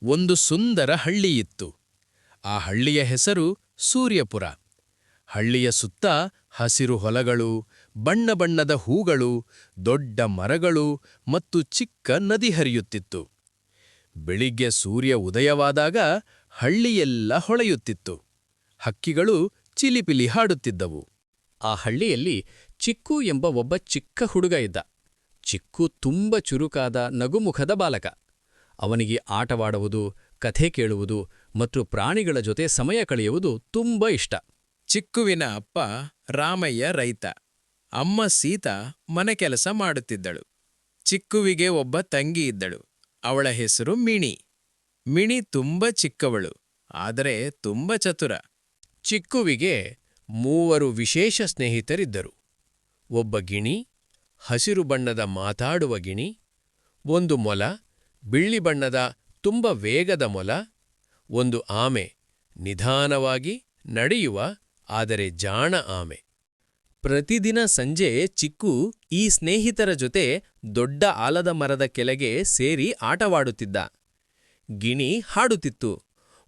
ಒಂದು ಸುಂದರ ಹಳ್ಳಿಯಿತ್ತು. ಆ ಹಳ್ಳಿಯ ಹೆಸರು ಸೂರ್ಯಪುರ. ಹಳ್ಳಿಯ ಸುತ್ತ ಹಸಿರು ಹೊಲಗಳು, ಬಣ್ಣ ಬಣ್ಣದ ಹೂಗಳು, ದೊಡ್ಡ ಮರಗಳು ಮತ್ತು ಚಿಕ್ಕ ನದಿ ಹರಿಯುತ್ತಿತ್ತು. ಬೆಳಿಗ್ಗೆ ಸೂರ್ಯ ಉದಯವಾದಾಗ ಹಳ್ಳಿಯೆಲ್ಲ ಹೊಳೆಯುತ್ತಿತ್ತು. ಹಕ್ಕಿಗಳು ಚಿಲಿಪಿಲಿ ಹಾಡುತ್ತಿದ್ದವು. ಆ ಹಳ್ಳಿಯಲ್ಲಿ ಚಿಕ್ಕು ಎಂಬ ಒಬ್ಬ ಚಿಕ್ಕ ಹುಡುಗ ಇದ್ದ. ಚಿಕ್ಕು ತುಂಬ ಚುರುಕಾದ ನಗುಮುಖದ ಬಾಲಕ. ಅವನಿಗೆ ಆಟವಾಡುವುದು, ಕಥೆ ಕೇಳುವುದು ಮತ್ತು ಪ್ರಾಣಿಗಳ ಜೊತೆ ಸಮಯ ಕಳೆಯುವುದು ತುಂಬ ಇಷ್ಟ. ಚಿಕ್ಕುವಿನ ಅಪ್ಪ ರಾಮಯ್ಯ ರೈತ. ಅಮ್ಮ ಸೀತಾ ಮನೆ ಕೆಲಸ ಮಾಡುತ್ತಿದ್ದಳು. ಚಿಕ್ಕುವಿಗೆ ಒಬ್ಬ ತಂಗಿ ಇದ್ದಳು. ಅವಳ ಹೆಸರು ಮಿಣಿ. ಮಿಣಿ ತುಂಬ ಚಿಕ್ಕವಳು, ಆದರೆ ತುಂಬ ಚತುರ. ಚಿಕ್ಕುವಿಗೆ 3 ವಿಶೇಷ ಸ್ನೇಹಿತರಿದ್ದರು. ಒಬ್ಬ ಗಿಣಿ, ಹಸಿರು ಬಣ್ಣದ ಮಾತಾಡುವ ಗಿಣಿ, ಒಂದು ಮೊಲ, ಬಿಳಿ ಬಣ್ಣದ ತುಂಬ ವೇಗದ ಮೊಲ, ಒಂದು ಆಮೆ, ನಿಧಾನವಾಗಿ ನಡೆಯುವ ಆದರೆ ಜಾಣ ಆಮೆ. ಪ್ರತಿದಿನ ಸಂಜೆ ಚಿಕ್ಕು ಈ ಸ್ನೇಹಿತರ ಜೊತೆ ದೊಡ್ಡ ಆಲದ ಮರದ ಕೆಳಗೆ ಸೇರಿ ಆಟವಾಡುತ್ತಿದ್ದ. ಗಿಣಿ ಹಾಡುತ್ತಿತ್ತು,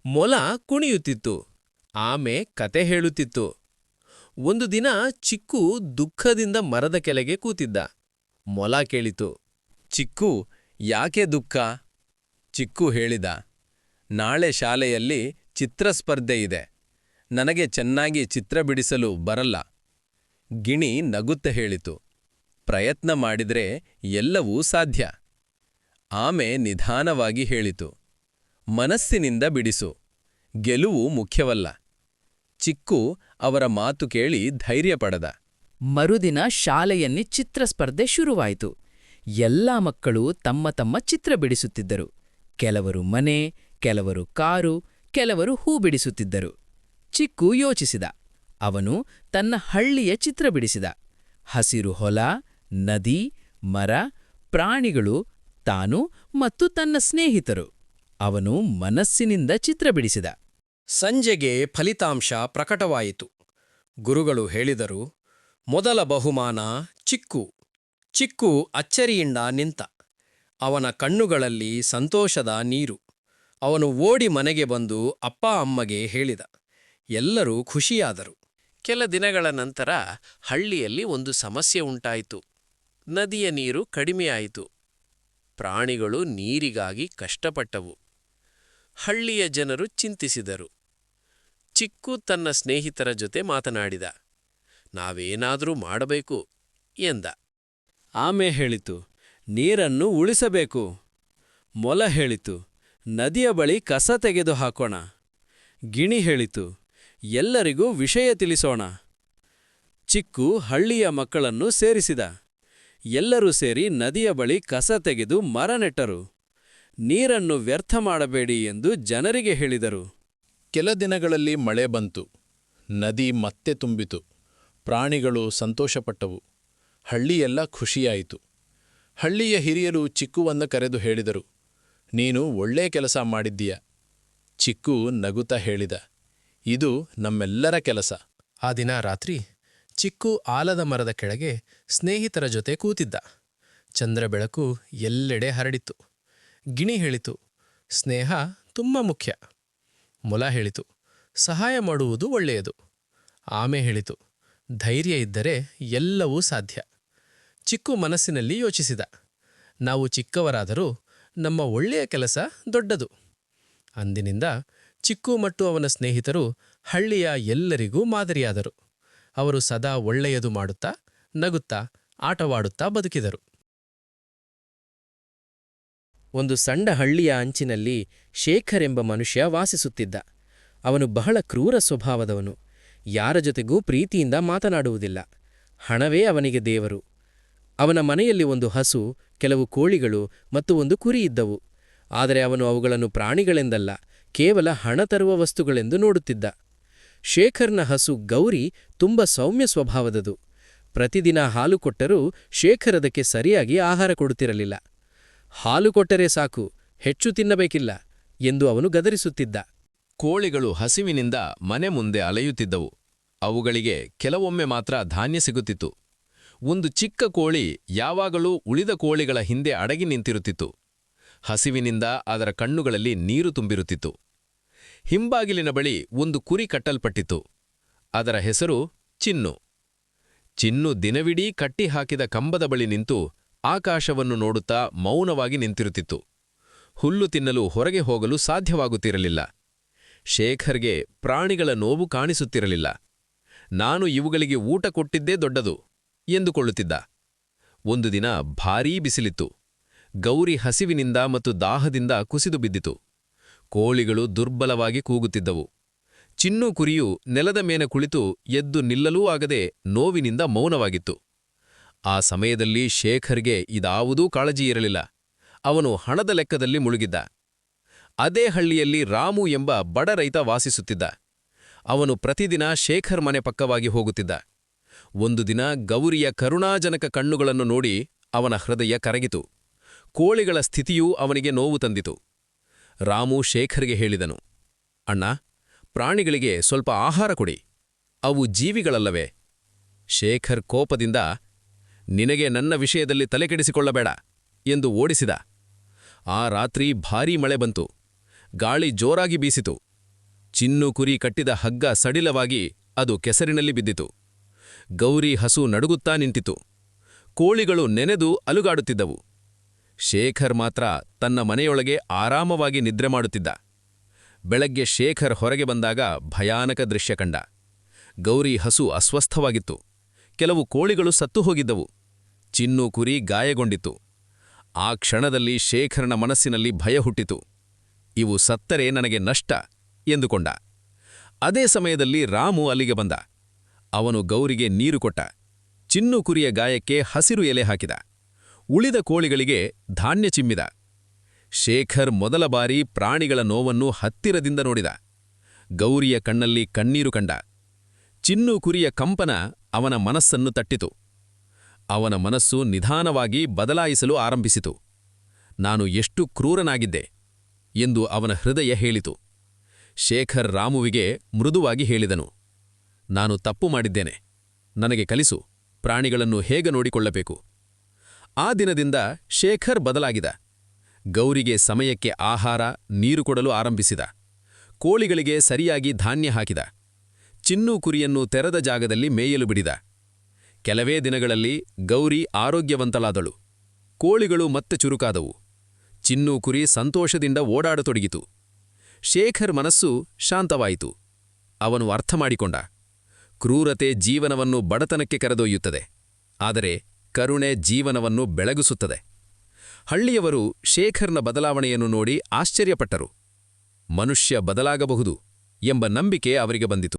ಮೊಲ ಕುಣಿಯುತ್ತಿತ್ತು, ಆಮೆ ಕತೆ ಹೇಳುತ್ತಿತ್ತು. ಒಂದು ದಿನ ಚಿಕ್ಕು ದುಃಖದಿಂದ ಮರದ ಕೆಳಗೆ ಕೂತಿದ್ದ. ಮೊಲ ಕೇಳಿತು, ಚಿಕ್ಕು, ಯಾಕೆ ದುಃಖ? ಚಿಕ್ಕು ಹೇಳಿದ, ನಾಳೆ ಶಾಲೆಯಲ್ಲಿ ಚಿತ್ರಸ್ಪರ್ಧೆ ಇದೆ. ನನಗೆ ಚೆನ್ನಾಗಿ ಚಿತ್ರ ಬಿಡಿಸಲು ಬರಲ್ಲ. ಗಿಣಿ ನಗುತ್ತ ಹೇಳಿತು, ಪ್ರಯತ್ನ ಮಾಡಿದ್ರೆ ಎಲ್ಲವೂ ಸಾಧ್ಯ. ಆಮೆ ನಿಧಾನವಾಗಿ ಹೇಳಿತು, ಮನಸ್ಸಿನಿಂದ ಬಿಡಿಸು, ಗೆಲುವು ಮುಖ್ಯವಲ್ಲ. ಚಿಕ್ಕು ಅವರ ಮಾತು ಕೇಳಿ ಧೈರ್ಯ ಪಡೆದ. ಮರುದಿನ ಶಾಲೆಯಲ್ಲಿ ಚಿತ್ರಸ್ಪರ್ಧೆ ಶುರುವಾಯಿತು. ಎಲ್ಲಾ ಮಕ್ಕಳು ತಮ್ಮ ತಮ್ಮ ಚಿತ್ರ ಬಿಡಿಸುತ್ತಿದ್ದರು. ಕೆಲವರು ಮನೆ, ಕೆಲವರು ಕಾರು, ಕೆಲವರು ಹೂ ಬಿಡಿಸುತ್ತಿದ್ದರು. ಚಿಕ್ಕು ಯೋಚಿಸಿದ. ಅವನು ತನ್ನ ಹಳ್ಳಿಯ ಚಿತ್ರ ಬಿಡಿಸಿದ. ಹಸಿರು ಹೊಲ, ನದಿ, ಮರ, ಪ್ರಾಣಿಗಳು, ತಾನು ಮತ್ತು ತನ್ನ ಸ್ನೇಹಿತರು. ಅವನು ಮನಸ್ಸಿನಿಂದ ಚಿತ್ರ ಬಿಡಿಸಿದ. ಸಂಜೆಗೆ ಫಲಿತಾಂಶ ಪ್ರಕಟವಾಯಿತು. ಗುರುಗಳು ಹೇಳಿದರು, ಮೊದಲ ಬಹುಮಾನ ಚಿಕ್ಕು. ಚಿಕ್ಕು ಅಚ್ಚರಿಯಿಂದ ನಿಂತ. ಅವನ ಕಣ್ಣುಗಳಲ್ಲಿ ಸಂತೋಷದ ನೀರು. ಅವನು ಓಡಿ ಮನೆಗೆ ಬಂದು ಅಪ್ಪ ಅಮ್ಮಗೆ ಹೇಳಿದ. ಎಲ್ಲರೂ ಖುಷಿಯಾದರು. ಕೆಲ ದಿನಗಳ ನಂತರ ಹಳ್ಳಿಯಲ್ಲಿ ಒಂದು ಸಮಸ್ಯೆ ಉಂಟಾಯಿತು. ನದಿಯ ನೀರು ಕಡಿಮೆಯಾಯಿತು. ಪ್ರಾಣಿಗಳು ನೀರಿಗಾಗಿ ಕಷ್ಟಪಟ್ಟವು. ಹಳ್ಳಿಯ ಜನರು ಚಿಂತಿಸಿದರು. ಚಿಕ್ಕು ತನ್ನ ಸ್ನೇಹಿತರ ಜೊತೆ ಮಾತನಾಡಿದ. ನಾವೇನಾದರೂ ಮಾಡಬೇಕು ಎಂದ. ಆಮೆ ಹೇಳಿತು, ನೀರನ್ನು ಉಳಿಸಬೇಕು. ಮೊಲ ಹೇಳಿತು, ನದಿಯ ಬಳಿ ಕಸ ತೆಗೆದು ಹಾಕೋಣ. ಗಿಣಿ ಹೇಳಿತು, ಎಲ್ಲರಿಗೂ ವಿಷಯ ತಿಳಿಸೋಣ. ಚಿಕ್ಕು ಹಳ್ಳಿಯ ಮಕ್ಕಳನ್ನು ಸೇರಿಸಿದ. ಎಲ್ಲರೂ ಸೇರಿ ನದಿಯ ಬಳಿ ಕಸ ತೆಗೆದು ಮರ ನೆಟ್ಟರು. ನೀರನ್ನು ವ್ಯರ್ಥ ಮಾಡಬೇಡಿ ಎಂದು ಜನರಿಗೆ ಹೇಳಿದರು. ಕೆಲ ದಿನಗಳಲ್ಲಿ ಮಳೆ ಬಂತು. ನದಿ ಮತ್ತೆ ತುಂಬಿತು. ಪ್ರಾಣಿಗಳು ಸಂತೋಷಪಟ್ಟವು. ಹಳ್ಳಿಯೆಲ್ಲ ಖುಷಿಯಾಯಿತು. ಹಳ್ಳಿಯ ಹಿರಿಯರು ಚಿಕ್ಕುವನ್ನು ಕರೆದು ಹೇಳಿದರು, ನೀನು ಒಳ್ಳೆ ಕೆಲಸ ಮಾಡಿದ್ದೀಯ. ಚಿಕ್ಕು ನಗುತ್ತಾ ಹೇಳಿದ, ಇದು ನಮ್ಮೆಲ್ಲರ ಕೆಲಸ. ಆ ದಿನ ರಾತ್ರಿ ಚಿಕ್ಕು ಆಲದ ಮರದ ಕೆಳಗೆ ಸ್ನೇಹಿತರ ಜೊತೆ ಕೂತಿದ್ದ. ಚಂದ್ರ ಬೆಳಕು ಎಲ್ಲೆಡೆ ಹರಡಿತು. ಗಿಣಿ ಹೇಳಿತು, ಸ್ನೇಹ ತುಂಬ ಮುಖ್ಯ. ಮೊಲ ಹೇಳಿತು, ಸಹಾಯ ಮಾಡುವುದು ಒಳ್ಳೆಯದು. ಆಮೆ ಹೇಳಿತು, ಧೈರ್ಯ ಇದ್ದರೆ ಎಲ್ಲವೂ ಸಾಧ್ಯ. ಚಿಕ್ಕು ಮನಸ್ಸಿನಲ್ಲಿ ಯೋಚಿಸಿದ, ನಾವು ಚಿಕ್ಕವರಾದರೂ ನಮ್ಮ ಒಳ್ಳೆಯ ಕೆಲಸ ದೊಡ್ಡದು. ಅಂದಿನಿಂದ ಚಿಕ್ಕು ಮತ್ತು ಅವನ ಸ್ನೇಹಿತರು ಹಳ್ಳಿಯ ಎಲ್ಲರಿಗೂ ಮಾದರಿಯಾದರು. ಅವರು ಸದಾ ಒಳ್ಳೆಯದು ಮಾಡುತ್ತಾ, ನಗುತ್ತಾ, ಆಟವಾಡುತ್ತಾ ಬದುಕಿದರು. ಒಂದು ಸಣ್ಣ ಹಳ್ಳಿಯ ಅಂಚಿನಲ್ಲಿ ಶೇಖರ್ ಎಂಬ ಮನುಷ್ಯ ವಾಸಿಸುತ್ತಿದ್ದ. ಅವನು ಬಹಳ ಕ್ರೂರ ಸ್ವಭಾವದವನು. ಯಾರ ಜೊತೆಗೂ ಪ್ರೀತಿಯಿಂದ ಮಾತನಾಡುವುದಿಲ್ಲ. ಹಣವೇ ಅವನಿಗೆ ದೇವರು. ಅವನ ಮನೆಯಲ್ಲಿ ಒಂದು ಹಸು, ಕೆಲವು ಕೋಳಿಗಳು ಮತ್ತು ಒಂದು ಕುರಿ ಇದ್ದವು. ಆದರೆ ಅವನು ಅವುಗಳನ್ನು ಪ್ರಾಣಿಗಳೆಂದಲ್ಲ, ಕೇವಲ ಹಣ ತರುವ ವಸ್ತುಗಳೆಂದು ನೋಡುತ್ತಿದ್ದ. ಶೇಖರ್ನ ಹಸು ಗೌರಿ ತುಂಬ ಸೌಮ್ಯ ಸ್ವಭಾವದದು. ಪ್ರತಿದಿನ ಹಾಲು ಕೊಟ್ಟರೂ ಶೇಖರ್ ಅದಕ್ಕೆ ಸರಿಯಾಗಿ ಆಹಾರ ಕೊಡುತ್ತಿರಲಿಲ್ಲ. ಹಾಲು ಕೊಟ್ಟರೆ ಸಾಕು, ಹೆಚ್ಚು ತಿನ್ನಬೇಕಿಲ್ಲ ಎಂದು ಅವನು ಗದರಿಸುತ್ತಿದ್ದ. ಕೋಳಿಗಳು ಹಸಿವಿನಿಂದ ಮನೆ ಮುಂದೆ ಅಲೆಯುತ್ತಿದ್ದವು. ಅವುಗಳಿಗೆ ಕೆಲವೊಮ್ಮೆ ಮಾತ್ರ ಧಾನ್ಯ ಸಿಗುತ್ತಿತ್ತು. ಒಂದು ಚಿಕ್ಕ ಕೋಳಿ ಯಾವಾಗಲೂ ಉಳಿದ ಕೋಳಿಗಳ ಹಿಂದೆ ಅಡಗಿ ನಿಂತಿರುತ್ತಿತ್ತು. ಹಸಿವಿನಿಂದ ಅದರ ಕಣ್ಣುಗಳಲ್ಲಿ ನೀರು ತುಂಬಿರುತ್ತಿತ್ತು. ಹಿಂಬಾಗಿಲಿನ ಬಳಿ ಒಂದು ಕುರಿ ಕಟ್ಟಲ್ಪಟ್ಟಿತ್ತು. ಅದರ ಹೆಸರು ಚಿನ್ನು. ಚಿನ್ನು ದಿನವಿಡೀ ಕಟ್ಟಿಹಾಕಿದ ಕಂಬದ ಬಳಿ ನಿಂತು ಆಕಾಶವನ್ನು ನೋಡುತ್ತಾ ಮೌನವಾಗಿ ನಿಂತಿರುತ್ತಿತ್ತು. ಹುಲ್ಲು ತಿನ್ನಲು ಹೊರಗೆ ಹೋಗಲು ಸಾಧ್ಯವಾಗುತ್ತಿರಲಿಲ್ಲ. ಶೇಖರ್ಗೆ ಪ್ರಾಣಿಗಳ ನೋವು ಕಾಣಿಸುತ್ತಿರಲಿಲ್ಲ. ನಾನು ಇವುಗಳಿಗೆ ಊಟ ಕೊಟ್ಟಿದ್ದೇ ದೊಡ್ಡದು ಎಂದುಕೊಳ್ಳುತ್ತಿದ್ದ. ಒಂದು ದಿನ ಭಾರೀ ಬಿಸಿಲಿತ್ತು. ಗೌರಿ ಹಸಿವಿನಿಂದ ಮತ್ತು ದಾಹದಿಂದ ಕುಸಿದು ಬಿದ್ದಿತು. ಕೋಳಿಗಳು ದುರ್ಬಲವಾಗಿ ಕೂಗುತ್ತಿದ್ದವು. ಚಿನ್ನು ಕುರಿಯು ನೆಲದ ಮೇಲೆ ಕುಳಿತು ಎದ್ದು ನಿಲ್ಲಲೂ ಆಗದೆ ನೋವಿನಿಂದ ಮೌನವಾಗಿತ್ತು. ಆ ಸಮಯದಲ್ಲಿ ಶೇಖರ್ಗೆ ಇದಾವುದೂ ಕಾಳಜಿಯಿರಲಿಲ್ಲ. ಅವನು ಹಣದ ಲೆಕ್ಕದಲ್ಲಿ ಮುಳುಗಿದ್ದ. ಅದೇ ಹಳ್ಳಿಯಲ್ಲಿ ರಾಮು ಎಂಬ ಬಡ ರೈತ ವಾಸಿಸುತ್ತಿದ್ದ. ಅವನು ಪ್ರತಿದಿನ ಶೇಖರ್ ಮನೆ ಪಕ್ಕವಾಗಿ ಹೋಗುತ್ತಿದ್ದ. ಒಂದು ದಿನ ಗೌರಿಯ ಕರುಣಾಜನಕ ಕಣ್ಣುಗಳನ್ನು ನೋಡಿ ಅವನ ಹೃದಯ ಕರಗಿತು. ಕೋಳಿಗಳ ಸ್ಥಿತಿಯೂ ಅವನಿಗೆ ನೋವು ತಂದಿತು. ರಾಮು ಶೇಖರ್ಗೆ ಹೇಳಿದನು, ಅಣ್ಣ, ಪ್ರಾಣಿಗಳಿಗೆ ಸ್ವಲ್ಪ ಆಹಾರ ಕೊಡಿ. ಅವು ಜೀವಿಗಳಲ್ಲವೇ? ಶೇಖರ್ ಕೋಪದಿಂದ, ನಿನಗೆ ನನ್ನ ವಿಷಯದಲ್ಲಿ ತಲೆಕೆಡಿಸಿಕೊಳ್ಳಬೇಡ ಎಂದು ಓಡಿಸಿದ. ಆ ರಾತ್ರಿ ಭಾರೀ ಮಳೆ ಬಂತು. ಗಾಳಿ ಜೋರಾಗಿ ಬೀಸಿತು. ಚಿನ್ನು ಕುರಿ ಕಟ್ಟಿದ ಹಗ್ಗ ಸಡಿಲವಾಗಿ ಅದು ಕೆಸರಿನಲ್ಲಿ ಬಿದ್ದಿತು. ಗೌರಿ ಹಸು ನಡುಗುತ್ತಾ ನಿಂತಿತು. ಕೋಳಿಗಳು ನೆನೆದು ಅಲುಗಾಡುತ್ತಿದ್ದವು. ಶೇಖರ್ ಮಾತ್ರ ತನ್ನ ಮನೆಯೊಳಗೆ ಆರಾಮವಾಗಿ ನಿದ್ರೆ ಮಾಡುತ್ತಿದ್ದ. ಬೆಳಗ್ಗೆ ಶೇಖರ್ ಹೊರಗೆ ಬಂದಾಗ ಭಯಾನಕ ದೃಶ್ಯ ಕಂಡ. ಗೌರಿ ಹಸು ಅಸ್ವಸ್ಥವಾಗಿತ್ತು. ಕೆಲವು ಕೋಳಿಗಳು ಸತ್ತು ಹೋಗಿದ್ದವು. ಚಿನ್ನು ಕುರಿ ಗಾಯಗೊಂಡಿತ್ತು. ಆ ಕ್ಷಣದಲ್ಲಿ ಶೇಖರನ ಮನಸ್ಸಿನಲ್ಲಿ ಭಯ ಹುಟ್ಟಿತು. ಇವು ಸತ್ತರೆ ನನಗೆ ನಷ್ಟ ಎಂದುಕೊಂಡ. ಅದೇ ಸಮಯದಲ್ಲಿ ರಾಮು ಅಲ್ಲಿಗೆ ಬಂದ. ಅವನು ಗೌರಿಗೆ ನೀರು ಕೊಟ್ಟ. ಚಿನ್ನು ಕುರಿಯ ಗಾಯಕ್ಕೆ ಹಸಿರು ಎಲೆ ಹಾಕಿದ. ಉಳಿದ ಕೋಳಿಗಳಿಗೆ ಧಾನ್ಯ ಚಿಮ್ಮಿದ. ಶೇಖರ್ ಮೊದಲ ಬಾರಿ ಪ್ರಾಣಿಗಳ ನೋವನ್ನು ಹತ್ತಿರದಿಂದ ನೋಡಿದ. ಗೌರಿಯ ಕಣ್ಣಲ್ಲಿ ಕಣ್ಣೀರು ಕಂಡ. ಚಿನ್ನು ಕುರಿಯ ಕಂಪನ ಅವನ ಮನಸ್ಸನ್ನು ತಟ್ಟಿತು. ಅವನ ಮನಸ್ಸು ನಿಧಾನವಾಗಿ ಬದಲಾಯಿಸಲು ಆರಂಭಿಸಿತು. ನಾನು ಎಷ್ಟು ಕ್ರೂರನಾಗಿದ್ದೆ ಎಂದು ಅವನ ಹೃದಯ ಹೇಳಿತು. ಶೇಖರ್ ರಾಮುವಿಗೆ ಮೃದುವಾಗಿ ಹೇಳಿದನು, ನಾನು ತಪ್ಪು ಮಾಡಿದ್ದೇನೆ. ನನಗೆ ಕಲಿಸು, ಪ್ರಾಣಿಗಳನ್ನು ಹೇಗೆ ನೋಡಿಕೊಳ್ಳಬೇಕು. ಆ ದಿನದಿಂದ ಶೇಖರ್ ಬದಲಾಗಿದ. ಗೌರಿಗೆ ಸಮಯಕ್ಕೆ ಆಹಾರ, ನೀರು ಕೊಡಲು ಆರಂಭಿಸಿದ. ಕೋಳಿಗಳಿಗೆ ಸರಿಯಾಗಿ ಧಾನ್ಯ ಹಾಕಿದ. ಚಿನ್ನು ಕುರಿಯನ್ನು ತೆರೆದ ಜಾಗದಲ್ಲಿ ಮೇಯಲು ಬಿಡಿದ. ಕೆಲವೇ ದಿನಗಳಲ್ಲಿ ಗೌರಿ ಆರೋಗ್ಯವಂತಳಾದಳು. ಕೋಳಿಗಳು ಮತ್ತೆ ಚುರುಕಾದವು. ಚಿನ್ನು ಕುರಿ ಸಂತೋಷದಿಂದ ಓಡಾಡತೊಡಗಿತು. ಶೇಖರ್ ಮನಸ್ಸು ಶಾಂತವಾಯಿತು. ಅವನು ಅರ್ಥ ಮಾಡಿಕೊಂಡ, ಕ್ರೂರತೆ ಜೀವನವನ್ನು ಬಡತನಕ್ಕೆ ಕರೆದೊಯ್ಯುತ್ತದೆ, ಆದರೆ ಕರುಣೆ ಜೀವನವನ್ನು ಬೆಳಗಿಸುತ್ತದೆ. ಹಳ್ಳಿಯವರು ಶೇಖರ್ನ ಬದಲಾವಣೆಯನ್ನು ನೋಡಿ ಆಶ್ಚರ್ಯಪಟ್ಟರು. ಮನುಷ್ಯ ಬದಲಾಗಬಹುದು ಎಂಬ ನಂಬಿಕೆ ಅವರಿಗೆ ಬಂದಿತು.